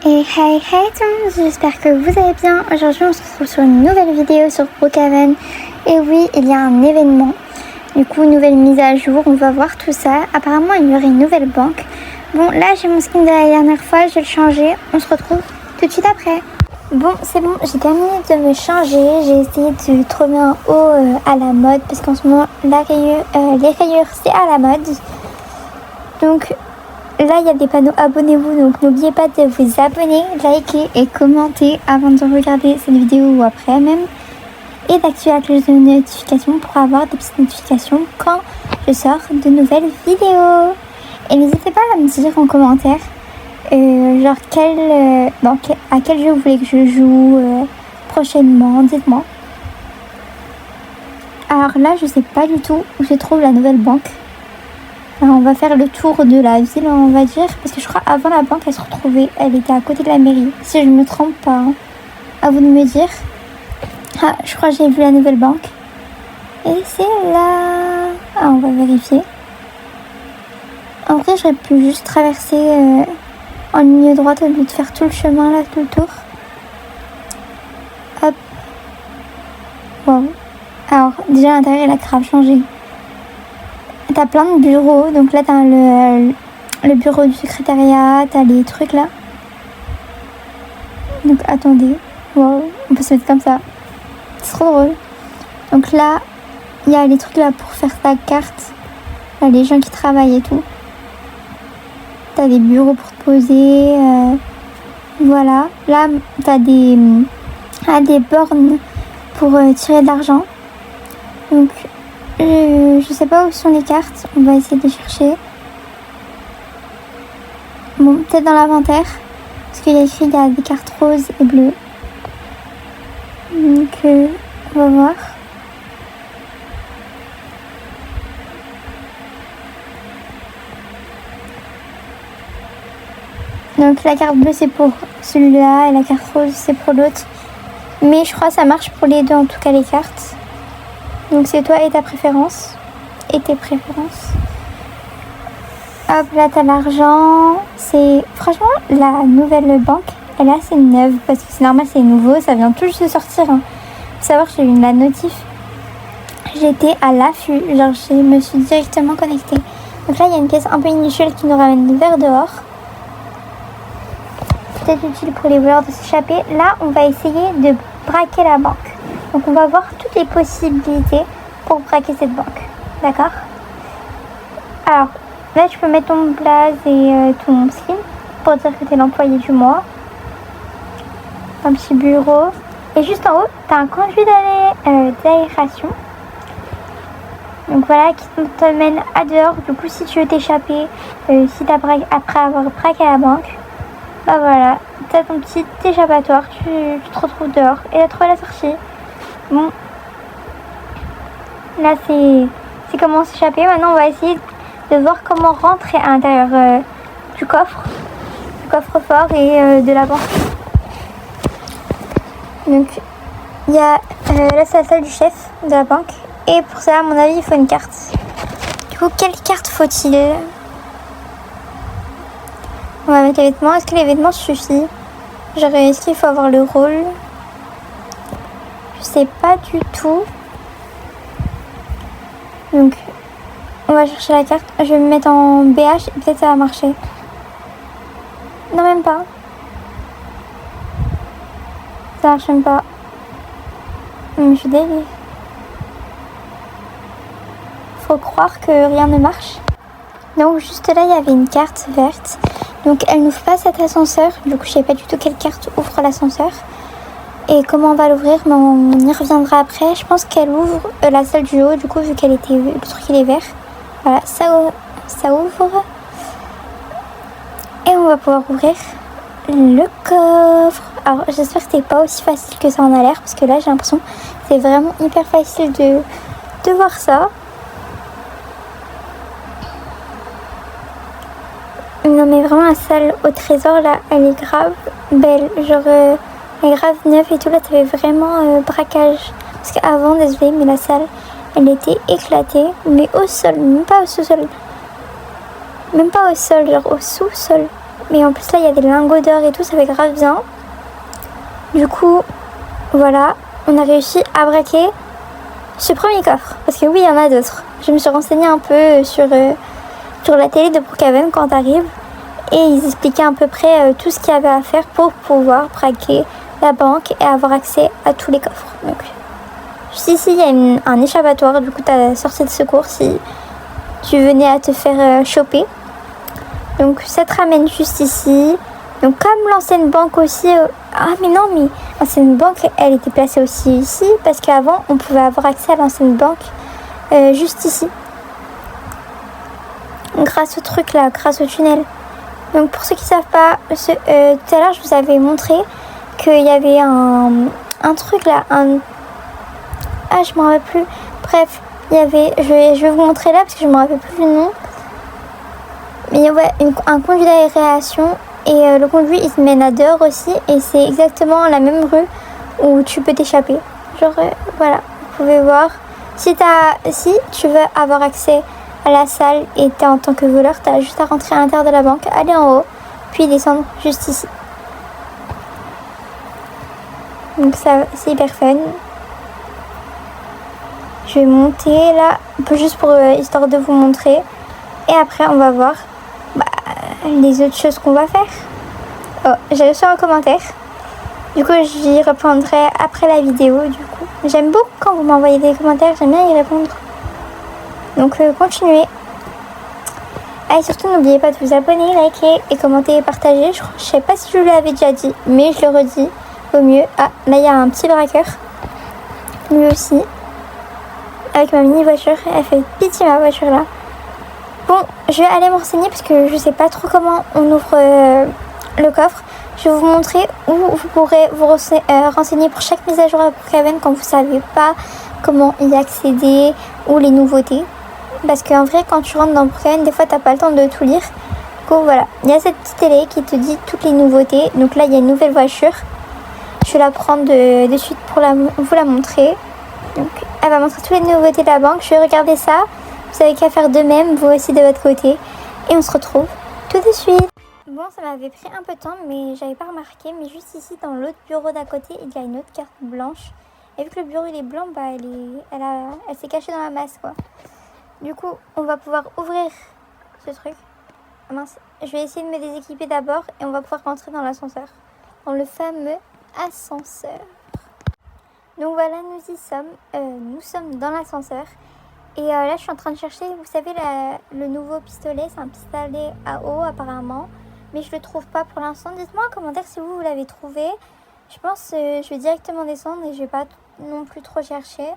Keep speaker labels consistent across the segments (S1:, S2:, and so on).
S1: Et hey tout le monde, j'espère que vous allez bien. Aujourd'hui on se retrouve sur une nouvelle vidéo sur Brookhaven. Et oui, il y a un événement. Du coup, nouvelle mise à jour, on va voir tout ça. Apparemment il y aurait une nouvelle banque. Bon, là j'ai mon skin de la dernière fois, je vais le changer. On se retrouve tout de suite après. Bon, c'est bon, j'ai terminé de me changer. J'ai essayé de trouver un haut à la mode. Parce qu'en ce moment, les rayures c'est à la mode. Donc là, il y a des panneaux abonnez-vous, donc n'oubliez pas de vous abonner, liker et commenter avant de regarder cette vidéo ou après même. Et d'activer la cloche de notification pour avoir des petites notifications quand je sors de nouvelles vidéos. Et n'hésitez pas à me dire en commentaire, genre à quel jeu vous voulez que je joue prochainement, dites-moi. Alors là, je sais pas du tout où se trouve la nouvelle banque. Alors on va faire le tour de la ville, on va dire, parce que je crois avant la banque, elle était à côté de la mairie, si je ne me trompe pas. Hein. À vous de me dire. Ah, je crois que j'ai vu la nouvelle banque. Et c'est là. Ah, on va vérifier. En vrai, j'aurais pu juste traverser en ligne droite au lieu de faire tout le chemin là, tout le tour. Hop. Wow. Alors, déjà l'intérieur, il a grave changé. T'as plein de bureaux, donc là t'as le bureau du secrétariat, t'as les trucs là. Donc attendez, wow, on peut se mettre comme ça. C'est trop drôle. Donc là, il y a les trucs là pour faire ta carte. Là, les gens qui travaillent et tout. T'as des bureaux pour te poser. Voilà. Là, t'as des bornes pour tirer de l'argent. Donc je sais pas où sont les cartes, on va essayer de les chercher. Bon, peut-être dans l'inventaire, parce qu'il y a écrit qu'il y a des cartes roses et bleues. Donc on va voir. Donc la carte bleue c'est pour celui-là et la carte rose c'est pour l'autre. Mais je crois que ça marche pour les deux, en tout cas les cartes. Donc c'est toi et ta préférence. Et tes préférences. Hop, là t'as l'argent. C'est franchement la nouvelle banque, elle est assez neuve. Parce que c'est normal, c'est nouveau, ça vient tout juste de sortir. Hein. Faut savoir que j'ai eu la notif. J'étais à l'affût, genre je me suis directement connectée. Donc là il y a une caisse un peu inutile qui nous ramène vers dehors. Peut-être utile pour les voleurs de s'échapper. Là on va essayer de braquer la banque. Donc on va voir toutes les possibilités pour braquer cette banque. D'accord? Alors, là tu peux mettre ton blaze et ton skin pour dire que tu es l'employé du mois. Un petit bureau. Et juste en haut, tu as un conduit d'aération. Donc voilà, qui te mène à dehors. Du coup, si tu veux t'échapper, après avoir braqué la banque, bah voilà, tu as ton petit échappatoire, tu te retrouves dehors et tu as trouvé la sortie. Bon, là c'est comment s'échapper. Maintenant on va essayer de voir comment rentrer à l'intérieur du coffre-fort et de la banque. Donc il y a là c'est la salle du chef de la banque. Et pour ça à mon avis il faut une carte. Du coup quelle carte faut-il? On va mettre les vêtements. Est-ce que les vêtements suffisent? Genre est-ce qu'il faut avoir le rôle? Je sais pas du tout. Donc, on va chercher la carte. Je vais me mettre en BH et peut-être ça va marcher. Non, même pas. Ça marche même pas. Je suis désolée. Faut croire que rien ne marche. Donc, juste là, il y avait une carte verte. Donc, elle n'ouvre pas cet ascenseur. Du coup, je sais pas du tout quelle carte ouvre l'ascenseur. Et comment on va l'ouvrir, mais on y reviendra après. Je pense qu'elle ouvre la salle du haut, du coup, vu qu'elle était le truc il est vert. Voilà, ça ouvre. Et on va pouvoir ouvrir le coffre. Alors, j'espère que c'était pas aussi facile que ça en a l'air, parce que là, j'ai l'impression que c'est vraiment hyper facile de voir ça. Non, mais vraiment, la salle au trésor, là, elle est grave belle. Genre... elle est grave neuve et tout, là t'avais vraiment braquage. Parce qu'avant, désolé, mais la salle, elle était éclatée. Mais au sol, même pas au sous-sol. Même pas au sol, genre au sous-sol. Mais en plus là il y a des lingots d'or et tout, ça fait grave bien. Du coup voilà, on a réussi à braquer ce premier coffre. Parce que oui, il y en a d'autres. Je me suis renseignée un peu sur la télé de Brookhaven quand t'arrives. Et ils expliquaient à peu près tout ce qu'il y avait à faire pour pouvoir braquer la banque et avoir accès à tous les coffres. Donc juste ici, il y a un échappatoire. Du coup, tu as sortie de secours si tu venais à te faire choper. Donc ça te ramène juste ici. Donc comme l'ancienne banque aussi... Ah mais non, mais l'ancienne banque, elle était placée aussi ici. Parce qu'avant, on pouvait avoir accès à l'ancienne banque juste ici. Grâce au truc là, grâce au tunnel. Donc pour ceux qui ne savent pas, tout à l'heure je vous avais montré qu'il y avait un truc là, ah je m'en rappelle plus, bref, il y avait, je vais vous montrer là parce que je ne me rappelle plus le nom, mais ouais, un conduit d'aération et le conduit il se mène à dehors aussi et c'est exactement la même rue où tu peux t'échapper, genre voilà, vous pouvez voir, si tu veux avoir accès à la salle et t'es en tant que voleur, t'as juste à rentrer à l'intérieur de la banque, aller en haut, puis descendre juste ici. Donc ça, c'est hyper fun. Je vais monter là, un peu juste pour histoire de vous montrer. Et après, on va voir les autres choses qu'on va faire. Oh, j'ai reçu un commentaire. Du coup, j'y répondrai après la vidéo. Du coup, j'aime beaucoup quand vous m'envoyez des commentaires, j'aime bien y répondre. Donc continuez. Et surtout n'oubliez pas de vous abonner, liker et commenter et partager. Je sais pas si je vous l'avais déjà dit, mais je le redis au mieux. Ah, là il y a un petit braqueur. Lui aussi. Avec ma mini voiture. Elle fait pitié ma voiture là. Bon, je vais aller me renseigner parce que je sais pas trop comment on ouvre le coffre. Je vais vous montrer où vous pourrez vous renseigner pour chaque mise à jour à Brookhaven quand vous savez pas comment y accéder ou les nouveautés. Parce qu'en vrai, quand tu rentres dans Brookhaven, des fois, t'as pas le temps de tout lire. Du coup, voilà. Il y a cette petite télé qui te dit toutes les nouveautés. Donc là, il y a une nouvelle voiture. Je vais la prendre de suite pour vous la montrer. Donc, elle va montrer toutes les nouveautés de la banque. Je vais regarder ça. Vous avez qu'à faire de même, vous aussi de votre côté. Et on se retrouve tout de suite. Bon, ça m'avait pris un peu de temps, mais j'avais pas remarqué. Mais juste ici, dans l'autre bureau d'à côté, il y a une autre carte blanche. Et vu que le bureau il est blanc, elle s'est cachée dans la masse, quoi. Du coup, on va pouvoir ouvrir ce truc. Ah mince, je vais essayer de me déséquiper d'abord et on va pouvoir rentrer dans l'ascenseur. Dans le fameux ascenseur. Donc voilà, nous y sommes. Nous sommes dans l'ascenseur. Et là, je suis en train de chercher, vous savez, le nouveau pistolet. C'est un pistolet à eau apparemment. Mais je le trouve pas pour l'instant. Dites-moi en commentaire si vous l'avez trouvé. Je pense que je vais directement descendre et je vais pas non plus trop chercher.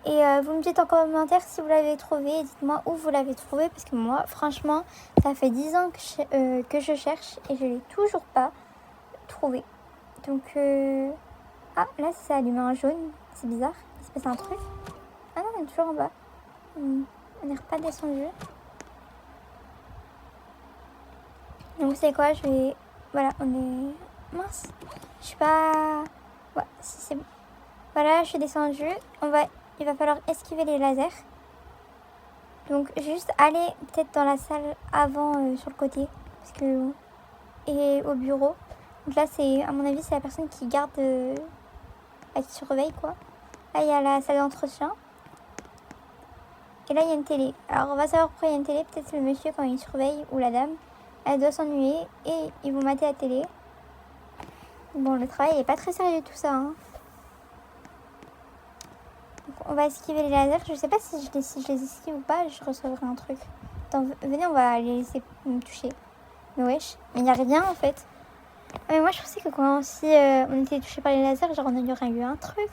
S1: Et vous me dites en commentaire si vous l'avez trouvé et dites-moi où vous l'avez trouvé parce que moi franchement ça fait 10 ans que je cherche et je l'ai toujours pas trouvé. Donc ah là c'est allumé en jaune, c'est bizarre, il se passe un truc. Ah non on est toujours en bas, on n'est pas descendu. Donc c'est quoi, je vais, voilà on est, mince, je suis pas, ouais si c'est bon. Voilà je suis descendue, il va falloir esquiver les lasers. Donc juste aller peut-être dans la salle avant sur le côté. Parce que... Et au bureau. Donc là c'est, à mon avis, c'est la personne qui garde... qui surveille quoi. Là il y a la salle d'entretien. Et là il y a une télé. Alors on va savoir pourquoi il y a une télé. Peut-être le monsieur quand il surveille ou la dame. Elle doit s'ennuyer et ils vont mater la télé. Bon le travail il est pas très sérieux tout ça hein. On va esquiver les lasers. Je sais pas si je les esquive ou pas, je recevrai un truc. Attends, venez, on va les laisser me toucher. Mais wesh, mais il n'y a rien en fait. Ah, mais moi je pensais que quand si on était touché par les lasers, genre on aurait eu un truc.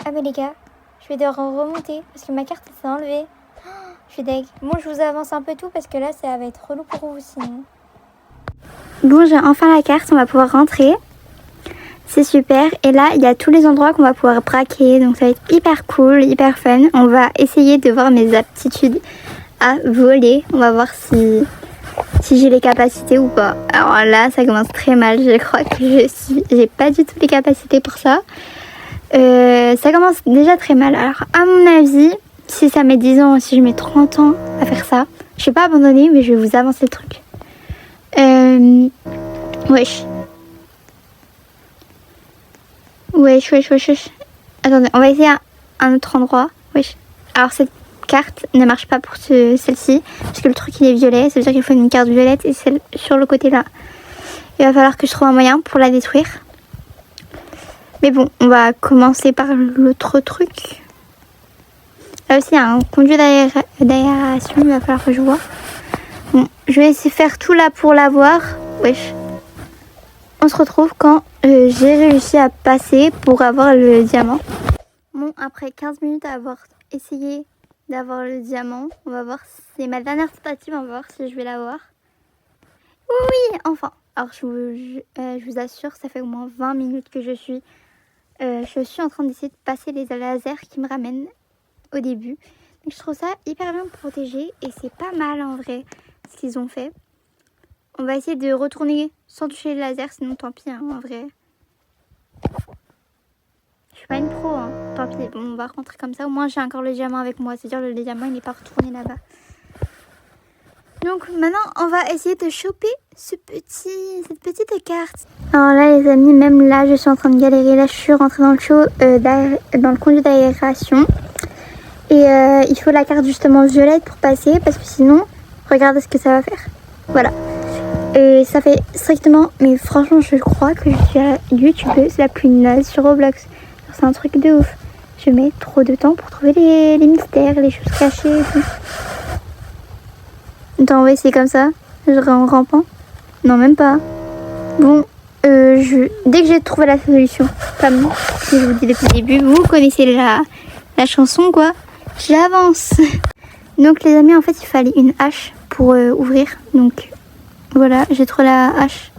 S1: Ah mais les gars, je vais devoir remonter parce que ma carte s'est enlevée. Oh, je suis deg. Bon, je vous avance un peu tout parce que là ça va être relou pour vous sinon. Bon, j'ai enfin la carte, on va pouvoir rentrer. C'est super. Et là, il y a tous les endroits qu'on va pouvoir braquer. Donc ça va être hyper cool, hyper fun. On va essayer de voir mes aptitudes à voler. On va voir si j'ai les capacités ou pas. Alors là, ça commence très mal. Je crois que j'ai pas du tout les capacités pour ça. Ça commence déjà très mal. Alors à mon avis, si ça met 10 ans, si je mets 30 ans à faire ça, Je vais pas abandonner, mais je vais vous avancer le truc. Wesh. Wesh. Attendez, on va essayer un autre endroit. Wesh. Alors cette carte ne marche pas pour celle-ci, parce que le truc il est violet, ça veut dire qu'il faut une carte violette et celle sur le côté là. Il va falloir que je trouve un moyen pour la détruire. Mais bon, on va commencer par l'autre truc. Là aussi, il y a un conduit d'aération, il va falloir que je vois. Bon, je vais essayer de faire tout là pour l'avoir. Wesh. On se retrouve quand j'ai réussi à passer pour avoir le diamant. Bon, après 15 minutes à avoir essayé d'avoir le diamant, on va voir, c'est ma dernière tentative, on va voir si je vais l'avoir. Oui, enfin. Alors je vous assure, ça fait au moins 20 minutes que je suis en train d'essayer de passer les lasers qui me ramènent au début. Donc je trouve ça hyper bien protégé et c'est pas mal en vrai ce qu'ils ont fait. On va essayer de retourner sans toucher le laser, sinon tant pis hein, en vrai. Je suis pas une pro, hein. Tant pis. Bon, on va rentrer comme ça. Au moins j'ai encore le diamant avec moi, c'est-à-dire le diamant il n'est pas retourné là-bas. Donc maintenant on va essayer de choper cette petite carte. Alors là les amis, même là je suis en train de galérer. Là je suis rentrée dans le conduit d'aération. Et il faut la carte justement violette pour passer, parce que sinon, regardez ce que ça va faire. Voilà. Et ça fait strictement, mais franchement je crois que je suis la youtubeuse la plus naze sur Roblox. C'est un truc de ouf. Je mets trop de temps pour trouver les mystères, les choses cachées et tout. Attends, on va essayer comme ça. En rampant. Non, même pas. Bon, dès que j'ai trouvé la solution, comme si je vous dis depuis le début, vous connaissez la chanson quoi. J'avance. Donc les amis, en fait, il fallait une hache pour ouvrir. Donc voilà, j'ai trouvé la hache.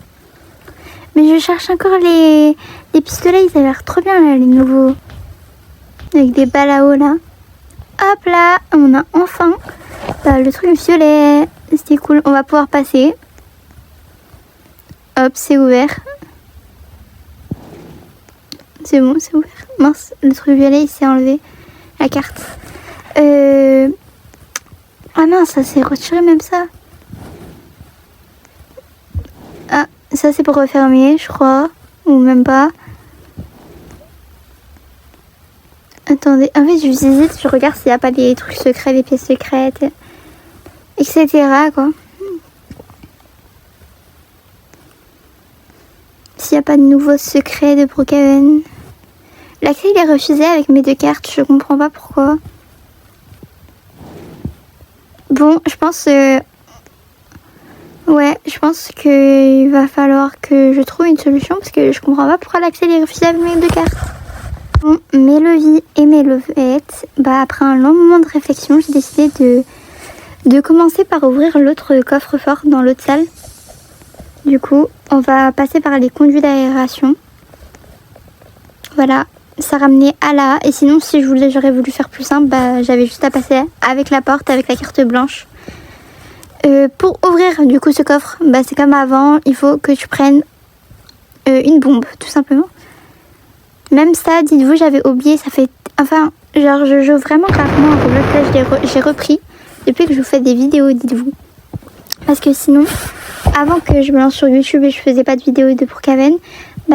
S1: Mais je cherche encore les pistolets, ils avaient l'air trop bien là, les nouveaux. Avec des balles à eau là. Hop là, on a enfin le truc violet. C'était cool, on va pouvoir passer. Hop, c'est ouvert. C'est bon, c'est ouvert. Mince, le truc violet il s'est enlevé. La carte. Ah mince, ça s'est retiré même ça. Ah, ça c'est pour refermer, je crois. Ou même pas. Attendez, en fait je visite, je regarde s'il n'y a pas des trucs secrets, des pièces secrètes, etc. quoi. S'il n'y a pas de nouveaux secrets de Brookhaven. L'accès il est refusé avec mes deux cartes, je comprends pas pourquoi. Bon, je pense... Ouais, je pense qu'il va falloir que je trouve une solution parce que je comprends pas pourquoi l'accès est refusé avec mes deux cartes. Bon, mes leviers et mes levettes, après un long moment de réflexion, j'ai décidé de commencer par ouvrir l'autre coffre-fort dans l'autre salle. Du coup, on va passer par les conduits d'aération. Voilà, ça ramenait à là. Et sinon, si j'aurais voulu faire plus simple, j'avais juste à passer avec la porte, avec la carte blanche. Pour ouvrir du coup ce coffre, c'est comme avant, il faut que tu prennes une bombe, tout simplement. Même ça, dites-vous, j'avais oublié, ça fait... Enfin, genre, je joue vraiment rarement à Roblox. Là, j'ai repris depuis que je vous fais des vidéos, dites-vous. Parce que sinon, avant que je me lance sur YouTube et je faisais pas de vidéos de Brookhaven,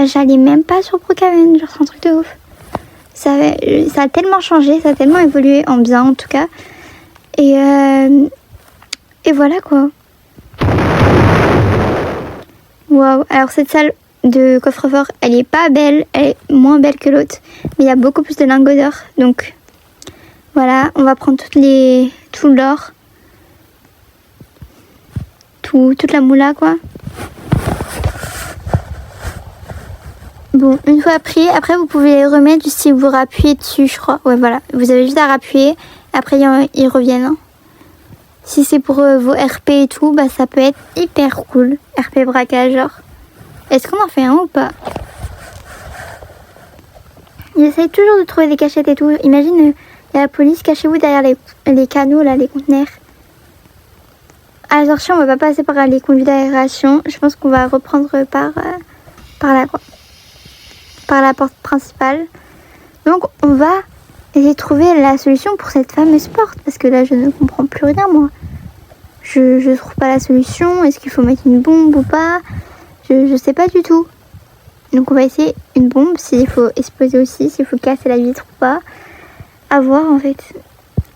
S1: j'allais même pas sur Brookhaven, genre c'est un truc de ouf. Ça a tellement changé, ça a tellement évolué, en bien en tout cas. Et voilà quoi. Waouh, alors cette salle de coffre-fort, elle est pas belle, elle est moins belle que l'autre, mais il y a beaucoup plus de lingots d'or. Donc voilà, on va prendre tout l'or, toute la moula quoi. Bon, une fois pris, après vous pouvez les remettre si vous rappuyez dessus, je crois. Ouais, voilà, vous avez juste à rappuyer, après ils reviennent. Hein. Si c'est pour vos RP et tout, ça peut être hyper cool. RP braquage, genre. Est-ce qu'on en fait un ou pas? Ils essayent toujours de trouver des cachettes et tout. Imagine, il y a la police, cachez-vous derrière les canaux, là, les conteneurs. À la sortie, on va pas passer par les conduits d'aération. Je pense qu'on va reprendre par là, quoi. Par la porte principale. Donc, on va essayer de trouver la solution pour cette fameuse porte. Parce que là, je ne comprends plus rien, moi. Je trouve pas la solution. Est-ce qu'il faut mettre une bombe ou pas? Je sais pas du tout. Donc on va essayer une bombe, s'il faut exploser aussi, s'il faut casser la vitre ou pas. À voir en fait.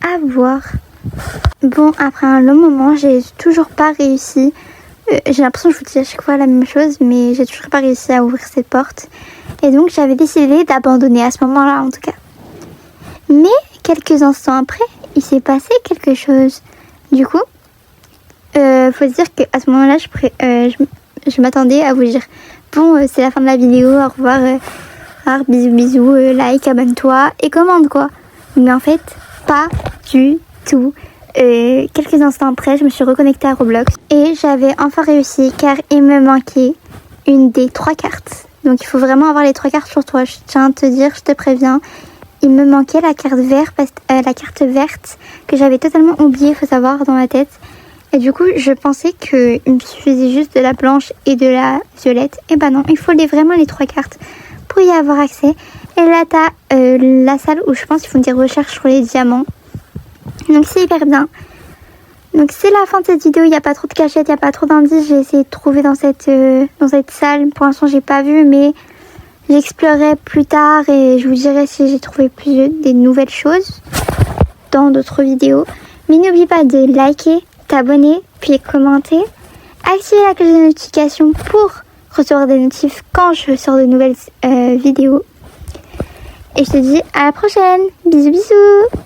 S1: À voir. Bon, après un long moment, j'ai toujours pas réussi. J'ai l'impression que je vous dis à chaque fois la même chose, mais j'ai toujours pas réussi à ouvrir cette porte. Et donc j'avais décidé d'abandonner à ce moment-là en tout cas. Mais quelques instants après, il s'est passé quelque chose. Du coup, faut se dire qu'à ce moment-là, je m'attendais à vous dire bon, c'est la fin de la vidéo, au revoir, bisous bisous, like, abonne-toi et commande quoi. Mais en fait, pas du tout. Quelques instants après, je me suis reconnectée à Roblox et j'avais enfin réussi car il me manquait une des 3 cartes. Donc il faut vraiment avoir les 3 cartes sur toi. Je tiens à te dire, je te préviens, il me manquait la carte verte que j'avais totalement oubliée, il faut savoir, dans ma tête. Et du coup, je pensais qu'il me suffisait juste de la blanche et de la violette. Et bah non, il faut vraiment les 3 cartes pour y avoir accès. Et là, t'as la salle où je pense qu'ils font des recherches sur les diamants. Donc c'est hyper bien. Donc c'est la fin de cette vidéo, il n'y a pas trop de cachettes, il n'y a pas trop d'indices. J'ai essayé de trouver dans cette salle. Pour l'instant, j'ai pas vu, mais j'explorerai plus tard et je vous dirai si j'ai trouvé des nouvelles choses dans d'autres vidéos. Mais n'oublie pas de liker, t'abonner, puis commenter. Activer la cloche de notification pour recevoir des notifs quand je sors de nouvelles vidéos. Et je te dis à la prochaine. Bisous bisous.